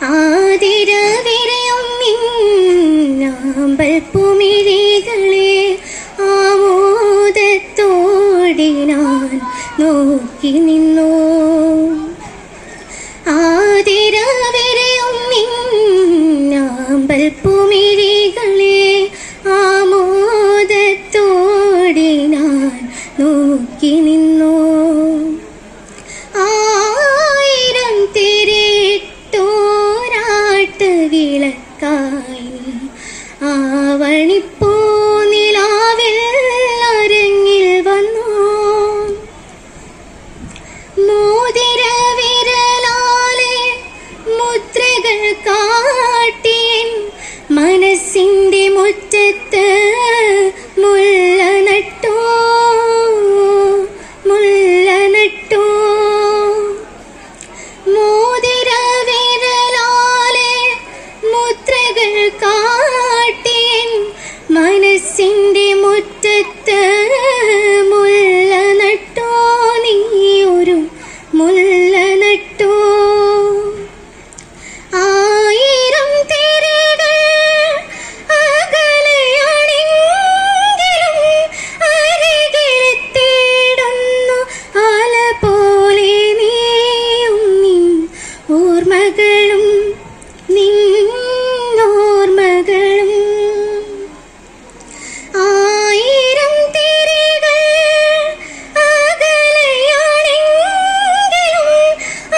ആതിരവിരയും മിന്നാമ്പൽ പുമിഴികളെ ആമോദത്തോടെ ഞാൻ നോക്കി നിന്നു. ആതിരവിരയും മിന്നാമ്പൽ പുമിഴികളെ ആമോദത്തോടെ ഞാൻ നോക്കി നിന്നു. ആയിരം തിരിട്ടോരാട്ട് വിളക്കായി ആവണിപ്പൂ നിലാവിൽ അരങ്ങിൽ വന്നു. മോതിര വിരലാലെ മുദ്രകൾ കാട്ടിയൻ മനസ്സിൻ്റെ മുറ്റത്ത് മുല്ല നട്ടു. മോതിര വിരലാലെ മുദ്രകൾ കാട്ടിയൻ മനസ്സിൻ്റെ മുറ്റത്ത് മുല്ല നട്ടു. നീയൊരു മുല്ല നട്ടു. ആയിരം തിരകൾ അകലെയാണെങ്കിലും അരികിലെത്തിയിടുന്നു അല പോലെ നീയും നിൻ ഓർമ്മകളും നിന്നോർമ്മകളും. ആയിരം തിരകൾ അകലെയാണെങ്കിലും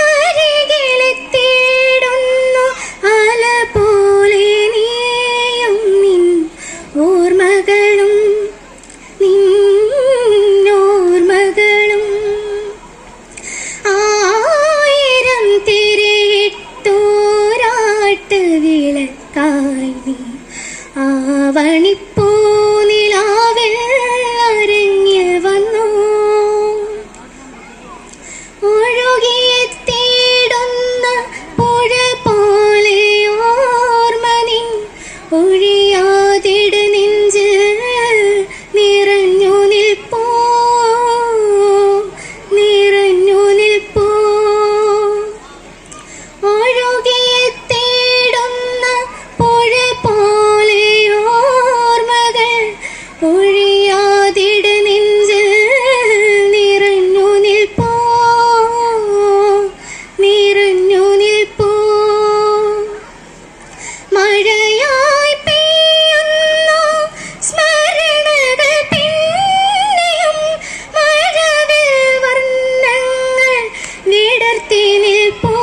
അരികിലെത്തിയിടുന്നു അല പോലെ നീയും നിൻ ഓർമ്മകളും നിന്നോർമ്മകളും. ആയിരം തിരിട്ടോരാട്ട് വിളക്കായി ആവണിപ്പൂ നിലാവിൽ അരങ്ങിൽ വന്നു. ഒഴുകിയെത്തിയിടുന്ന പുഴ പോലെ ഓർമ്മ നിൻ ഒഴിയാതിട നെഞ്ചിൽ നിറഞ്ഞു നിൽപ്പൂ. ഒഴുകിയെത്തിയിടുന്ന പുഴ പോലെ ഓർമ്മകൾ ഒഴിയാതിട നെഞ്ചിൽ നിറഞ്ഞു നിൽപ്പൂ. മഴയായി പെയ്യുന്നു സ്മരണകൾ പിന്നെയും മഴവിൽ വർണ്ണങ്ങൾ വിടർത്തി നിൽപ്പൂ.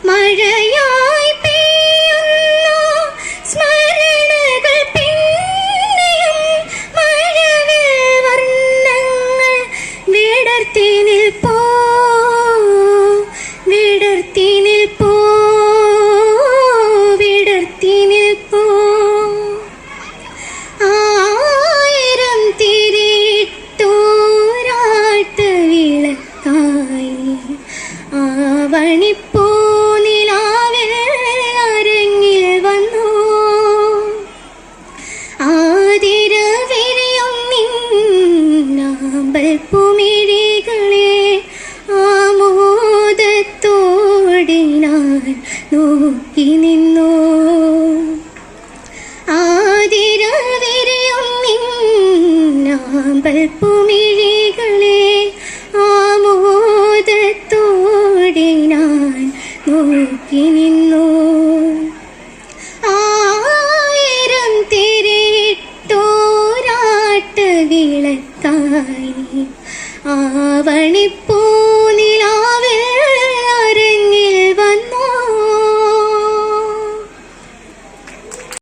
മഴയായി പെയ്യുന്നു സ്മരണകൾ പിന്നെയും മഴവിൽ വർണ്ണങ്ങൾ വിടർത്തി നിൽപ്പൂ. ആയിരം തിരിട്ടോരാട്ട് വിളക്കായി ആവണിപ്പൂ നിലാവിൽ അരങ്ങിൽ വന്നു. ആതിരവിരയും മിന്നാമ്പൽ പുമിഴികളെ ആമോദത്തോടെ ഞാൻ നോക്കി നിന്നു. ആതിരവിരയും മിന്നാമ്പൽ പുമിഴികളെ ആമോദത്തോടെ ഞാൻ നോക്കി നിന്നു. ആയിരം തിരിട്ടോരാട്ട് വിളക്കായി ആവണിപ്പൂ